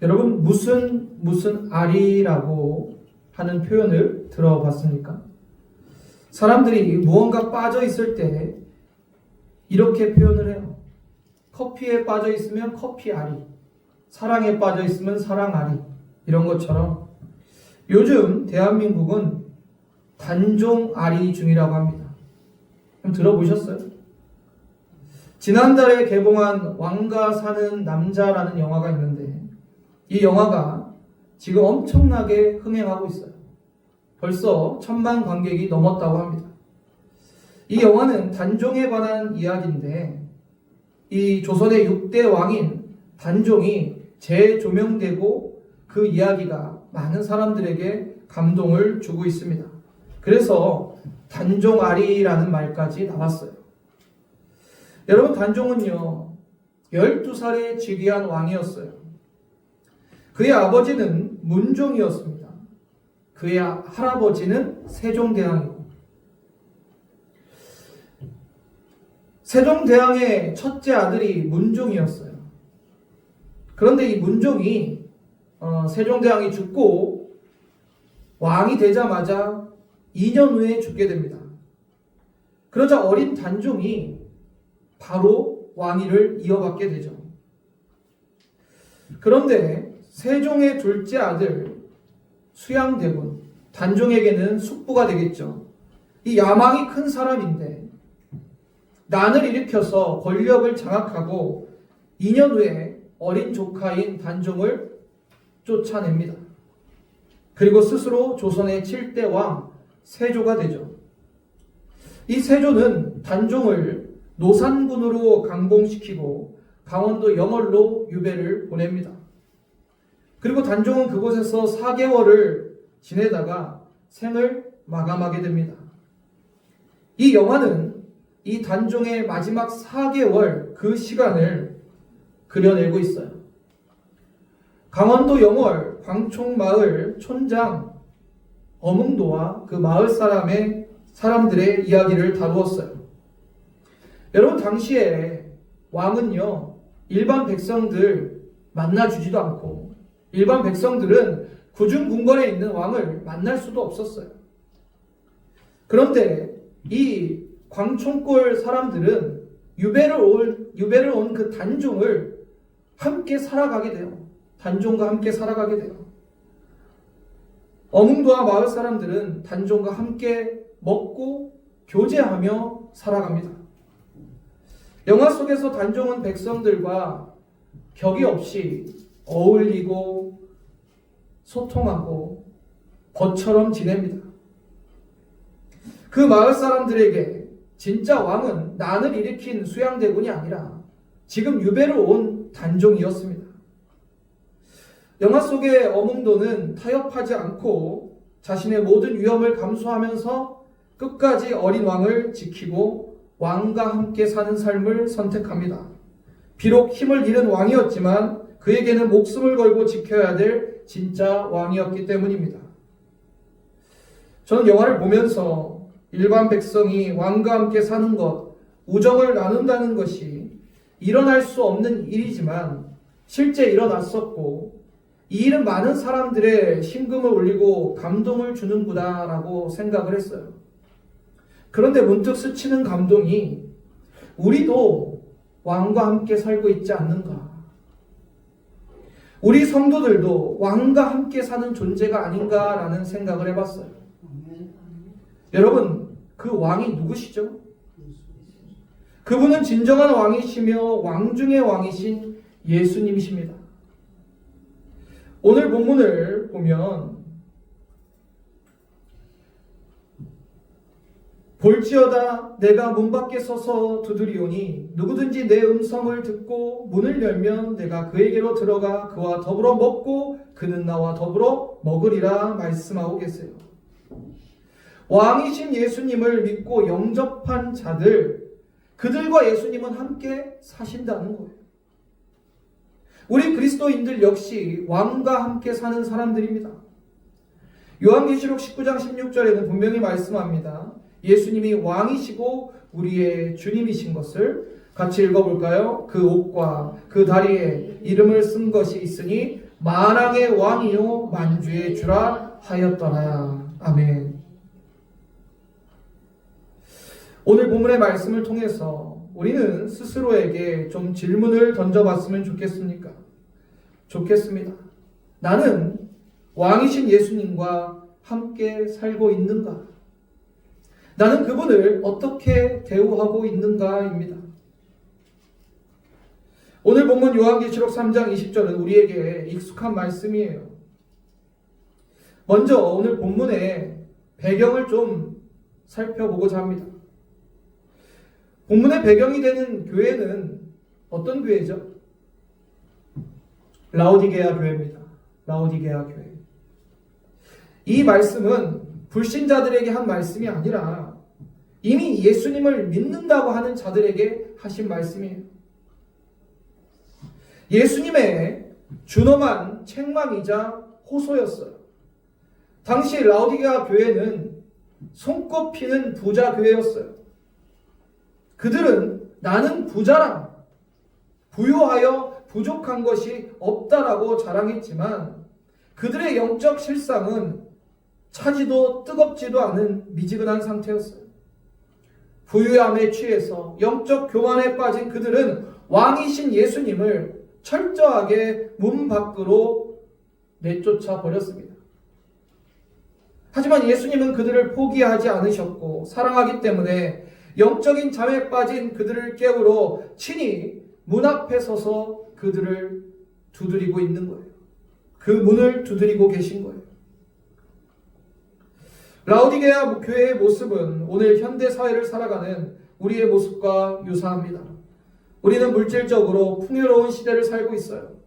여러분 무슨 알이라고 하는 표현을 들어봤습니까? 사람들이 무언가 빠져 있을 때 이렇게 표현을 해요. 커피에 빠져 있으면 커피 알이, 사랑에 빠져 있으면 사랑 알이, 이런 것처럼 요즘 대한민국은 단종 알이 중이라고 합니다. 그럼 들어보셨어요? 지난달에 개봉한 왕가 사는 남자라는 영화가 있는데 이 영화가 지금 엄청나게 흥행하고 있어요. 벌써 1000만 관객이 넘었다고 합니다. 이 영화는 단종에 관한 이야기인데 이 조선의 6대 왕인 단종이 재조명되고 그 이야기가 많은 사람들에게 감동을 주고 있습니다. 그래서 단종아리라는 말까지 나왔어요. 여러분, 단종은요 12살에 즉위한 왕이었어요. 그의 아버지는 문종이었습니다. 그의 할아버지는 세종대왕이고, 세종대왕의 첫째 아들이 문종이었어요. 그런데 이 문종이 세종대왕이 죽고 왕이 되자마자 2년 후에 죽게 됩니다. 그러자 어린 단종이 바로 왕위를 이어받게 되죠. 그런데 세종의 둘째 아들 수양대군, 단종에게는 숙부가 되겠죠. 이 야망이 큰 사람인데 난을 일으켜서 권력을 장악하고 2년 후에 어린 조카인 단종을 쫓아냅니다. 그리고 스스로 조선의 7대 왕 세조가 되죠. 이 세조는 단종을 노산군으로 강봉시키고 강원도 영월로 유배를 보냅니다. 그리고 단종은 그곳에서 4개월을 지내다가 생을 마감하게 됩니다. 이 영화는 이 단종의 마지막 4개월 그 시간을 그려내고 있어요. 강원도 영월 광총마을 촌장 어몽도와 그 마을 사람들의 이야기를 다루었어요. 여러분, 당시에 왕은요 일반 백성들 만나주지도 않고 일반 백성들은 구중궁궐에 있는 왕을 만날 수도 없었어요. 그런데 이 광총골 사람들은 유배를 온 그 단종을 함께 살아가게 돼요. 단종과 함께 살아가게 돼요. 어몽도와 마을 사람들은 단종과 함께 먹고 교제하며 살아갑니다. 영화 속에서 단종은 백성들과 격이 없이 어울리고 소통하고 벗처럼 지냅니다. 그 마을 사람들에게 진짜 왕은 난을 일으킨 수양대군이 아니라 지금 유배를 온 단종이었습니다. 영화 속의 어몽도는 타협하지 않고 자신의 모든 위험을 감수하면서 끝까지 어린 왕을 지키고 왕과 함께 사는 삶을 선택합니다. 비록 힘을 잃은 왕이었지만 그에게는 목숨을 걸고 지켜야 될 진짜 왕이었기 때문입니다. 저는 영화를 보면서 일반 백성이 왕과 함께 사는 것, 우정을 나눈다는 것이 일어날 수 없는 일이지만 실제 일어났었고 이 일은 많은 사람들의 심금을 울리고 감동을 주는구나라고 생각을 했어요. 그런데 문득 스치는 감동이 우리도 왕과 함께 살고 있지 않는가? 우리 성도들도 왕과 함께 사는 존재가 아닌가라는 생각을 해봤어요. 여러분, 그 왕이 누구시죠? 그분은 진정한 왕이시며 왕 중의 왕이신 예수님이십니다. 오늘 본문을 보면 볼지어다 내가 문 밖에 서서 두드리오니 누구든지 내 음성을 듣고 문을 열면 내가 그에게로 들어가 그와 더불어 먹고 그는 나와 더불어 먹으리라 말씀하고 계세요. 왕이신 예수님을 믿고 영접한 자들, 그들과 예수님은 함께 사신다는 거예요. 우리 그리스도인들 역시 왕과 함께 사는 사람들입니다. 요한계시록 19장 16절에는 분명히 말씀합니다. 예수님이 왕이시고 우리의 주님이신 것을 같이 읽어볼까요? 그 옷과 그 다리에 이름을 쓴 것이 있으니 만왕의 왕이요 만주의 주라 하였더라. 아멘. 오늘 본문의 말씀을 통해서 우리는 스스로에게 좀 질문을 던져봤으면 좋겠습니다. 나는 왕이신 예수님과 함께 살고 있는가? 나는 그분을 어떻게 대우하고 있는가입니다. 오늘 본문 요한계시록 3장 20절은 우리에게 익숙한 말씀이에요. 먼저 오늘 본문의 배경을 좀 살펴보고자 합니다. 본문의 배경이 되는 교회는 어떤 교회죠? 라오디게아 교회입니다. 라오디게아 교회. 이 말씀은 불신자들에게 한 말씀이 아니라 이미 예수님을 믿는다고 하는 자들에게 하신 말씀이에요. 예수님의 준엄한 책망이자 호소였어요. 당시 라오디게아 교회는 손꼽히는 부자 교회였어요. 그들은 나는 부자라, 부유하여 부족한 것이 없다라고 자랑했지만 그들의 영적 실상은 차지도 뜨겁지도 않은 미지근한 상태였어요. 부유함에 취해서 영적 교만에 빠진 그들은 왕이신 예수님을 철저하게 문 밖으로 내쫓아 버렸습니다. 하지만 예수님은 그들을 포기하지 않으셨고 사랑하기 때문에 영적인 잠에 빠진 그들을 깨우러 친히 문 앞에 서서 그들을 두드리고 있는 거예요. 그 문을 두드리고 계신 거예요. 라오디게아 교회의 모습은 오늘 현대 사회를 살아가는 우리의 모습과 유사합니다. 우리는 물질적으로 풍요로운 시대를 살고 있어요.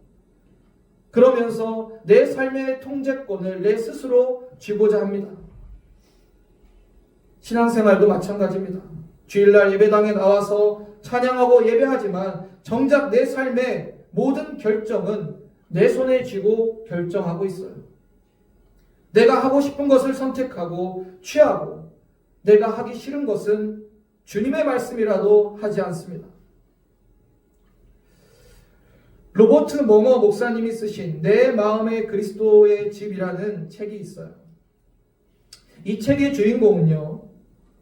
그러면서 내 삶의 통제권을 내 스스로 쥐고자 합니다. 신앙생활도 마찬가지입니다. 주일날 예배당에 나와서 찬양하고 예배하지만 정작 내 삶의 모든 결정은 내 손에 쥐고 결정하고 있어요. 내가 하고 싶은 것을 선택하고 취하고 내가 하기 싫은 것은 주님의 말씀이라도 하지 않습니다. 로버트 머머 목사님이 쓰신 내 마음의 그리스도의 집이라는 책이 있어요. 이 책의 주인공은요,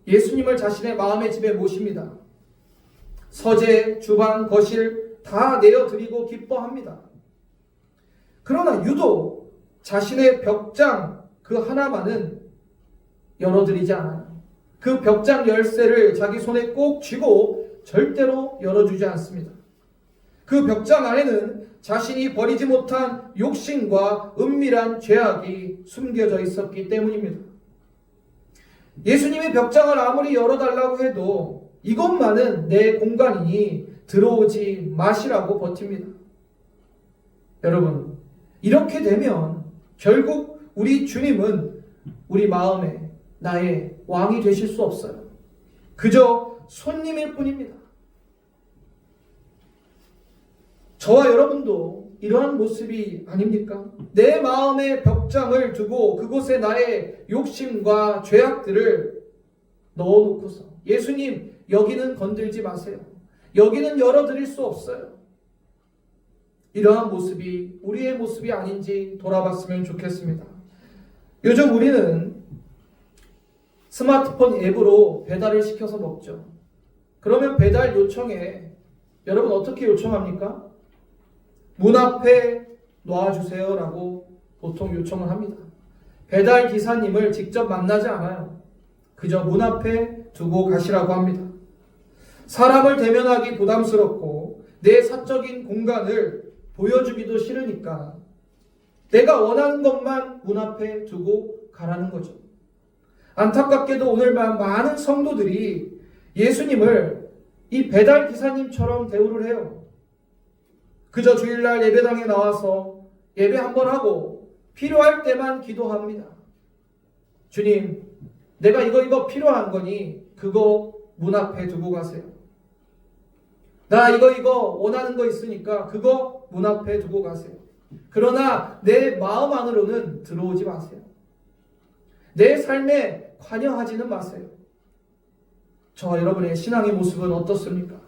예수님을 자신의 마음의 집에 모십니다. 서재, 주방, 거실 다 내어드리고 기뻐합니다. 그러나 유독 자신의 벽장 그 하나만은 열어드리지 않아요. 그 벽장 열쇠를 자기 손에 꼭 쥐고 절대로 열어주지 않습니다. 그 벽장 안에는 자신이 버리지 못한 욕심과 은밀한 죄악이 숨겨져 있었기 때문입니다. 예수님의 벽장을 아무리 열어달라고 해도 이것만은 내 공간이니 들어오지 마시라고 버팁니다. 여러분, 이렇게 되면 결국 우리 주님은 우리 마음에 나의 왕이 되실 수 없어요. 그저 손님일 뿐입니다. 저와 여러분도 이러한 모습이 아닙니까? 내 마음의 벽장을 두고 그곳에 나의 욕심과 죄악들을 넣어놓고서 예수님, 여기는 건들지 마세요. 여기는 열어드릴 수 없어요. 이러한 모습이 우리의 모습이 아닌지 돌아봤으면 좋겠습니다. 요즘 우리는 스마트폰 앱으로 배달을 시켜서 먹죠. 그러면 배달 요청에 여러분 어떻게 요청합니까? 문 앞에 놔주세요 라고 보통 요청을 합니다. 배달 기사님을 직접 만나지 않아요. 그저 문 앞에 두고 가시라고 합니다. 사람을 대면하기 부담스럽고 내 사적인 공간을 보여주기도 싫으니까 내가 원하는 것만 문 앞에 두고 가라는 거죠. 안타깝게도 오늘 많은 성도들이 예수님을 이 배달 기사님처럼 대우를 해요. 그저 주일날 예배당에 나와서 예배 한번 하고 필요할 때만 기도합니다. 주님, 내가 이거 필요한 거니 그거 문 앞에 두고 가세요. 나 이거 원하는 거 있으니까 그거 문 앞에 두고 가세요. 그러나 내 마음 안으로는 들어오지 마세요. 내 삶에 관여하지는 마세요. 저와 여러분의 신앙의 모습은 어떻습니까?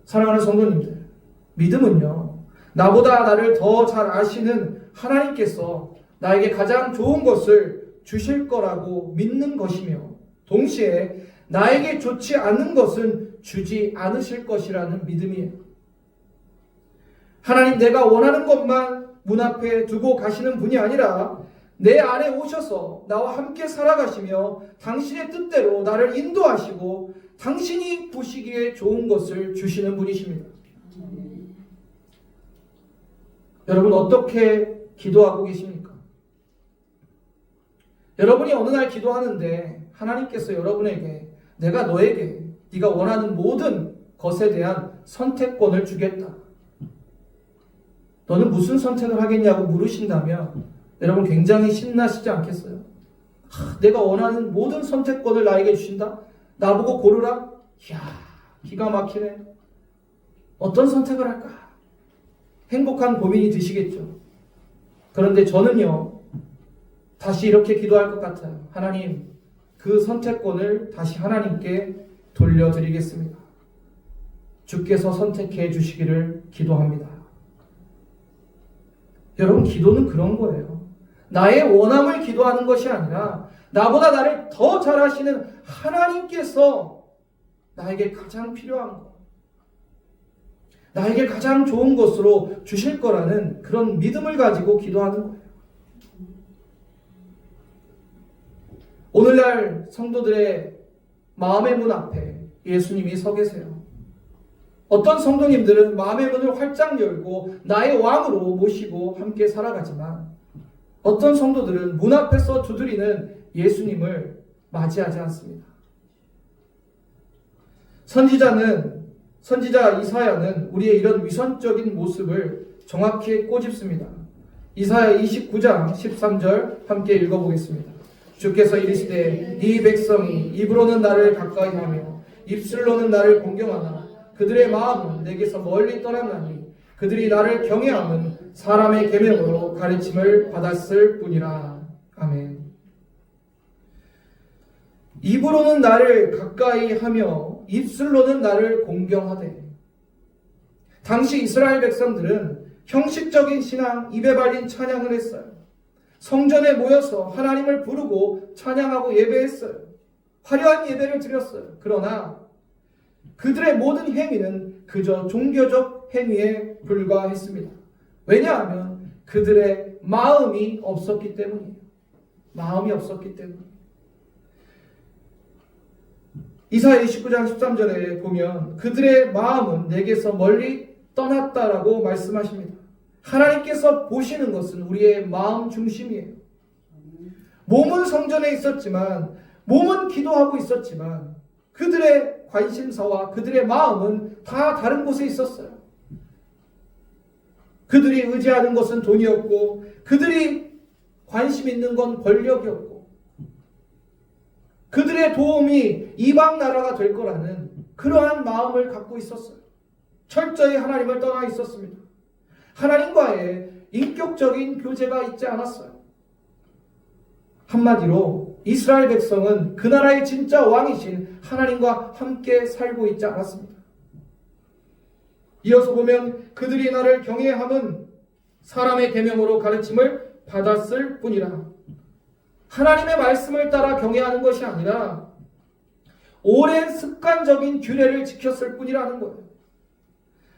사랑하는 성도님들, 믿음은요, 나보다 나를 더 잘 아시는 하나님께서 나에게 가장 좋은 것을 주실 거라고 믿는 것이며, 동시에 나에게 좋지 않은 것은 주지 않으실 것이라는 믿음이에요. 하나님, 내가 원하는 것만 문 앞에 두고 가시는 분이 아니라 내 안에 오셔서 나와 함께 살아가시며 당신의 뜻대로 나를 인도하시고 당신이 보시기에 좋은 것을 주시는 분이십니다. 여러분, 어떻게 기도하고 계십니까? 여러분이 어느 날 기도하는데 하나님께서 여러분에게 내가 너에게 네가 원하는 모든 것에 대한 선택권을 주겠다, 너는 무슨 선택을 하겠냐고 물으신다면 여러분 굉장히 신나시지 않겠어요? 내가 원하는 모든 선택권을 나에게 주신다? 나보고 고르라? 이야, 기가 막히네. 어떤 선택을 할까? 행복한 고민이 드시겠죠. 그런데 저는요, 다시 이렇게 기도할 것 같아요. 하나님, 그 선택권을 다시 하나님께 돌려드리겠습니다. 주께서 선택해 주시기를 기도합니다. 여러분, 기도는 그런 거예요. 나의 원함을 기도하는 것이 아니라 나보다 나를 더 잘 아시는 하나님께서 나에게 가장 필요한 것, 나에게 가장 좋은 것으로 주실 거라는 그런 믿음을 가지고 기도하는 거예요. 오늘날 성도들의 마음의 문 앞에 예수님이 서 계세요. 어떤 성도님들은 마음의 문을 활짝 열고 나의 왕으로 모시고 함께 살아가지만, 어떤 성도들은 문 앞에서 두드리는 예수님을 맞이하지 않습니다. 선지자 이사야는 우리의 이런 위선적인 모습을 정확히 꼬집습니다. 이사야 29장 13절 함께 읽어보겠습니다. 주께서 이르시되 네 백성이 입으로는 나를 가까이 하며 입술로는 나를 공경하나 그들의 마음은 내게서 멀리 떠났나니 그들이 나를 경외함은 사람의 계명으로 가르침을 받았을 뿐이라. 아멘. 입으로는 나를 가까이 하며 입술로는 나를 공경하되, 당시 이스라엘 백성들은 형식적인 신앙, 입에 발린 찬양을 했어요. 성전에 모여서 하나님을 부르고 찬양하고 예배했어요. 화려한 예배를 드렸어요. 그러나 그들의 모든 행위는 그저 종교적 행위에 불과했습니다. 왜냐하면 그들의 마음이 없었기 때문이에요. 마음이 없었기 때문이에요. 이사야 29장 13절에 보면 그들의 마음은 내게서 멀리 떠났다라고 말씀하십니다. 하나님께서 보시는 것은 우리의 마음 중심이에요. 몸은 성전에 있었지만, 몸은 기도하고 있었지만 그들의 관심사와 그들의 마음은 다 다른 곳에 있었어요. 그들이 의지하는 것은 돈이었고, 그들이 관심 있는 건 권력이었고, 그들의 도움이 이방 나라가 될 거라는 그러한 마음을 갖고 있었어요. 철저히 하나님을 떠나 있었습니다. 하나님과의 인격적인 교제가 있지 않았어요. 한마디로 이스라엘 백성은 그 나라의 진짜 왕이신 하나님과 함께 살고 있지 않았습니다. 이어서 보면 그들이 나를 경외함은 사람의 계명으로 가르침을 받았을 뿐이라. 하나님의 말씀을 따라 경외하는 것이 아니라 오랜 습관적인 규례를 지켰을 뿐이라는 거예요.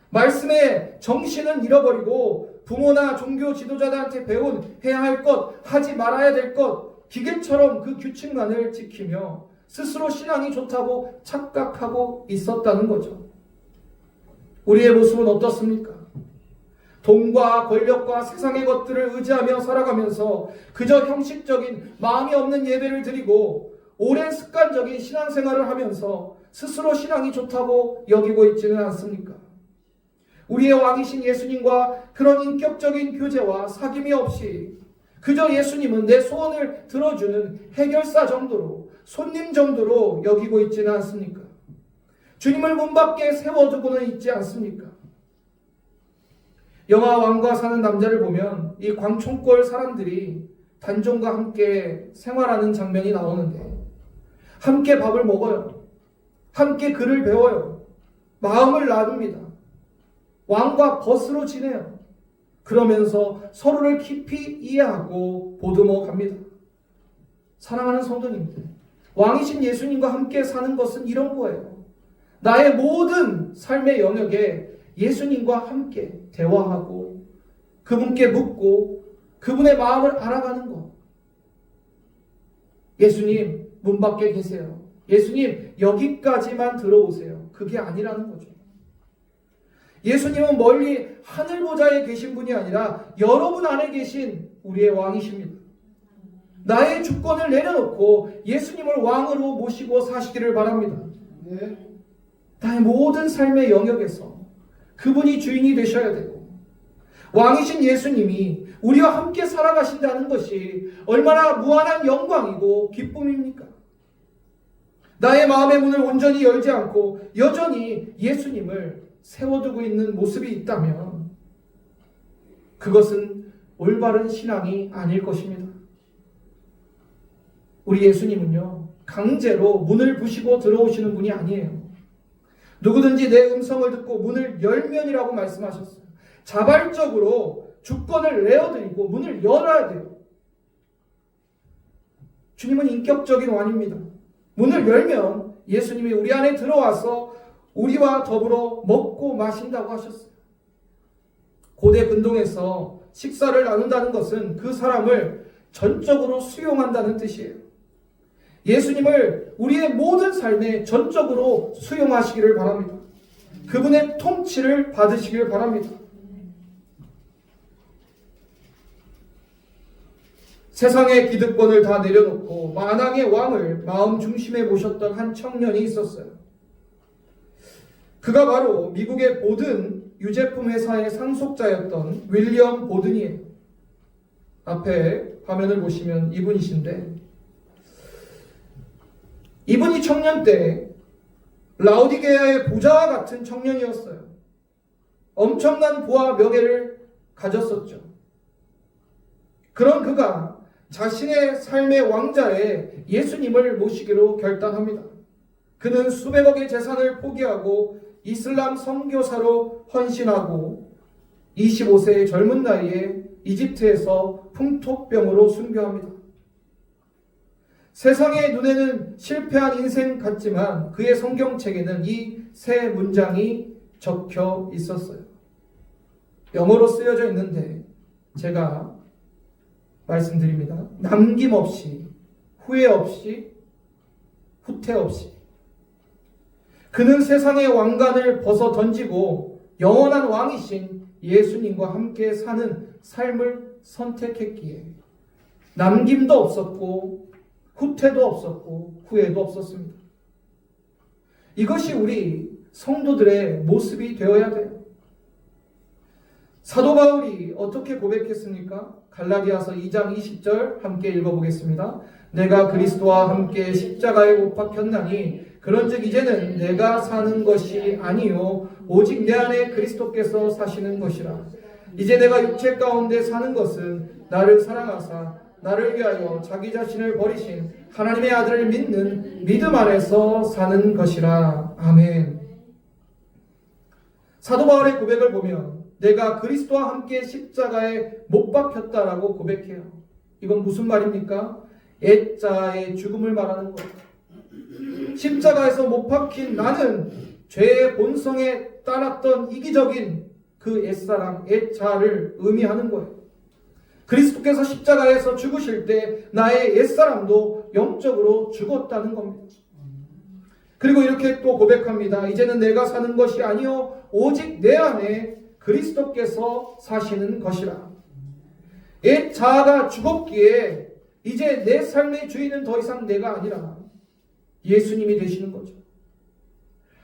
말씀의 정신은 잃어버리고 부모나 종교 지도자들한테 배운 해야 할 것, 하지 말아야 될 것, 기계처럼 그 규칙만을 지키며 스스로 신앙이 좋다고 착각하고 있었다는 거죠. 우리의 모습은 어떻습니까? 돈과 권력과 세상의 것들을 의지하며 살아가면서 그저 형식적인 마음이 없는 예배를 드리고 오랜 습관적인 신앙생활을 하면서 스스로 신앙이 좋다고 여기고 있지는 않습니까? 우리의 왕이신 예수님과 그런 인격적인 교제와 사귐이 없이 그저 예수님은 내 소원을 들어주는 해결사 정도로, 손님 정도로 여기고 있지는 않습니까? 주님을 문 밖에 세워두고는 있지 않습니까? 영화 왕과 사는 남자를 보면 이 광촌골 사람들이 단종과 함께 생활하는 장면이 나오는데, 함께 밥을 먹어요. 함께 글을 배워요. 마음을 나눕니다. 왕과 벗으로 지내요. 그러면서 서로를 깊이 이해하고 보듬어 갑니다. 사랑하는 성도님들, 왕이신 예수님과 함께 사는 것은 이런 거예요. 나의 모든 삶의 영역에 예수님과 함께 대화하고 그분께 묻고 그분의 마음을 알아가는 것. 예수님 문 밖에 계세요. 예수님 여기까지만 들어오세요. 그게 아니라는 거죠. 예수님은 멀리 하늘 보좌에 계신 분이 아니라 여러분 안에 계신 우리의 왕이십니다. 나의 주권을 내려놓고 예수님을 왕으로 모시고 사시기를 바랍니다. 나의 모든 삶의 영역에서 그분이 주인이 되셔야 되고, 왕이신 예수님이 우리와 함께 살아가신다는 것이 얼마나 무한한 영광이고 기쁨입니까? 나의 마음의 문을 온전히 열지 않고 여전히 예수님을 세워두고 있는 모습이 있다면 그것은 올바른 신앙이 아닐 것입니다. 우리 예수님은요, 강제로 문을 부시고 들어오시는 분이 아니에요. 누구든지 내 음성을 듣고 문을 열면이라고 말씀하셨어요. 자발적으로 주권을 내어드리고 문을 열어야 돼요. 주님은 인격적인 왕입니다. 문을 열면 예수님이 우리 안에 들어와서 우리와 더불어 먹고 마신다고 하셨어요. 고대 근동에서 식사를 나눈다는 것은 그 사람을 전적으로 수용한다는 뜻이에요. 예수님을 우리의 모든 삶에 전적으로 수용하시기를 바랍니다. 그분의 통치를 받으시기를 바랍니다. 세상의 기득권을 다 내려놓고 만왕의 왕을 마음 중심에 모셨던 한 청년이 있었어요. 그가 바로 미국의 보든 유제품 회사의 상속자였던 윌리엄 보든이에요. 앞에 화면을 보시면 이분이신데, 이분이 청년 때 라오디게아의 부자와 같은 청년이었어요. 엄청난 부와 명예를 가졌었죠. 그런 그가 자신의 삶의 왕자에 예수님을 모시기로 결단합니다. 그는 수백억의 재산을 포기하고 이슬람 선교사로 헌신하고 25세의 젊은 나이에 이집트에서 풍토병으로 순교합니다. 세상의 눈에는 실패한 인생 같지만 그의 성경책에는 이 세 문장이 적혀 있었어요. 영어로 쓰여져 있는데 제가 말씀드립니다. 남김없이, 후회 없이, 후퇴 없이. 그는 세상의 왕관을 벗어 던지고 영원한 왕이신 예수님과 함께 사는 삶을 선택했기에 남김도 없었고 후퇴도 없었고 후회도 없었습니다. 이것이 우리 성도들의 모습이 되어야 돼요. 사도 바울이 어떻게 고백했습니까? 갈라디아서 2장 20절 함께 읽어보겠습니다. 내가 그리스도와 함께 십자가에 못 박혔나니 그런즉 이제는 내가 사는 것이 아니요 오직 내 안에 그리스도께서 사시는 것이라. 이제 내가 육체 가운데 사는 것은 나를 사랑하사 나를 위하여 자기 자신을 버리신 하나님의 아들을 믿는 믿음 안에서 사는 것이라. 아멘. 사도 바울의 고백을 보면 내가 그리스도와 함께 십자가에 못 박혔다라고 고백해요. 이건 무슨 말입니까? 애자의 죽음을 말하는 거예요. 십자가에서 못 박힌 나는 죄의 본성에 따랐던 이기적인 그 옛사람, 애자를 의미하는 거예요. 그리스도께서 십자가에서 죽으실 때 나의 옛사람도 영적으로 죽었다는 겁니다. 그리고 이렇게 또 고백합니다. 이제는 내가 사는 것이 아니요 오직 내 안에 그리스도께서 사시는 것이라. 옛 자아가 죽었기에 이제 내 삶의 주인은 더 이상 내가 아니라 예수님이 되시는 거죠.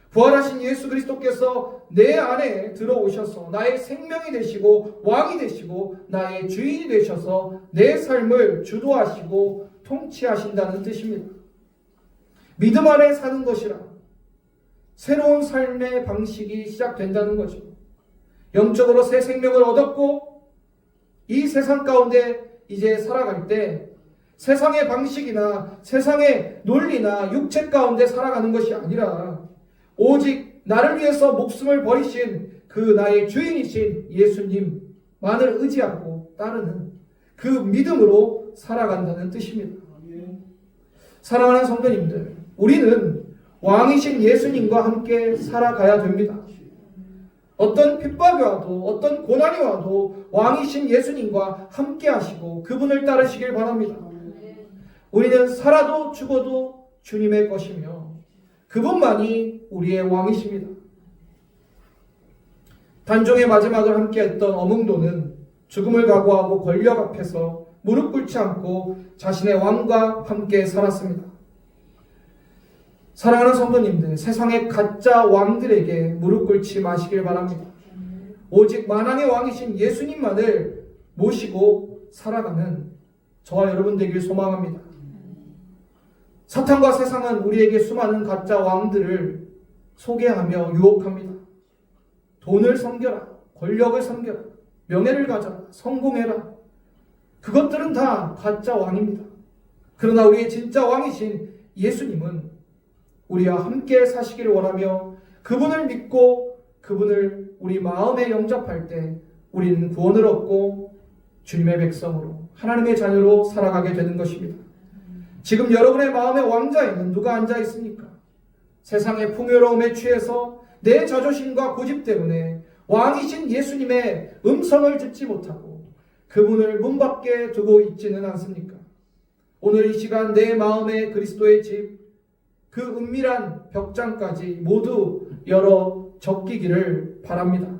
부활하신 예수 그리스도께서 내 안에 들어오셔서 나의 생명이 되시고 왕이 되시고 나의 주인이 되셔서 내 삶을 주도하시고 통치하신다는 뜻입니다. 믿음 안에 사는 것이라 새로운 삶의 방식이 시작된다는 거죠. 영적으로 새 생명을 얻었고 이 세상 가운데 이제 살아갈 때 세상의 방식이나 세상의 논리나 육체 가운데 살아가는 것이 아니라 오직 나를 위해서 목숨을 버리신 그 나의 주인이신 예수님, 만을 의지하고 따르는 그 믿음으로 살아간다는 뜻입니다. 사랑하는 성도님들, 우리는 왕이신 예수님과 함께 살아가야 됩니다. 어떤 핍박이 와도 어떤 고난이 와도 왕이신 예수님과 함께 하시고 그분을 따르시길 바랍니다. 우리는 살아도 죽어도 주님의 것이며 그분만이 우리의 왕이십니다. 단종의 마지막을 함께했던 어몽도는 죽음을 각오하고 권력 앞에서 무릎 꿇지 않고 자신의 왕과 함께 살았습니다. 사랑하는 성도님들, 세상의 가짜 왕들에게 무릎 꿇지 마시길 바랍니다. 오직 만왕의 왕이신 예수님만을 모시고 살아가는 저와 여러분 되길 소망합니다. 사탄과 세상은 우리에게 수많은 가짜 왕들을 소개하며 유혹합니다. 돈을 섬겨라, 권력을 섬겨라, 명예를 가져라, 성공해라. 그것들은 다 가짜 왕입니다. 그러나 우리의 진짜 왕이신 예수님은 우리와 함께 사시기를 원하며 그분을 믿고 그분을 우리 마음에 영접할 때 우리는 구원을 얻고 주님의 백성으로 하나님의 자녀로 살아가게 되는 것입니다. 지금 여러분의 마음의 왕좌에는 누가 앉아 있습니까? 세상의 풍요로움에 취해서 내 자존심과 고집 때문에 왕이신 예수님의 음성을 듣지 못하고 그분을 문 밖에 두고 있지는 않습니까? 오늘 이 시간 내 마음에 그리스도의 집, 그 은밀한 벽장까지 모두 열어 적기기를 바랍니다.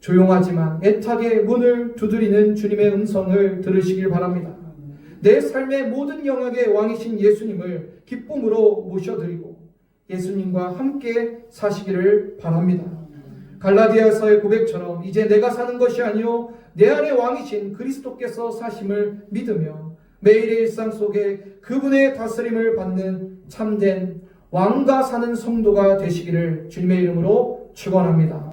조용하지만 애타게 문을 두드리는 주님의 음성을 들으시길 바랍니다. 내 삶의 모든 영역의 왕이신 예수님을 기쁨으로 모셔드리고 예수님과 함께 사시기를 바랍니다. 갈라디아서의 고백처럼 이제 내가 사는 것이 아니요 내 안에 왕이신 그리스도께서 사심을 믿으며 매일의 일상 속에 그분의 다스림을 받는 참된 왕과 사는 성도가 되시기를 주님의 이름으로 축원합니다.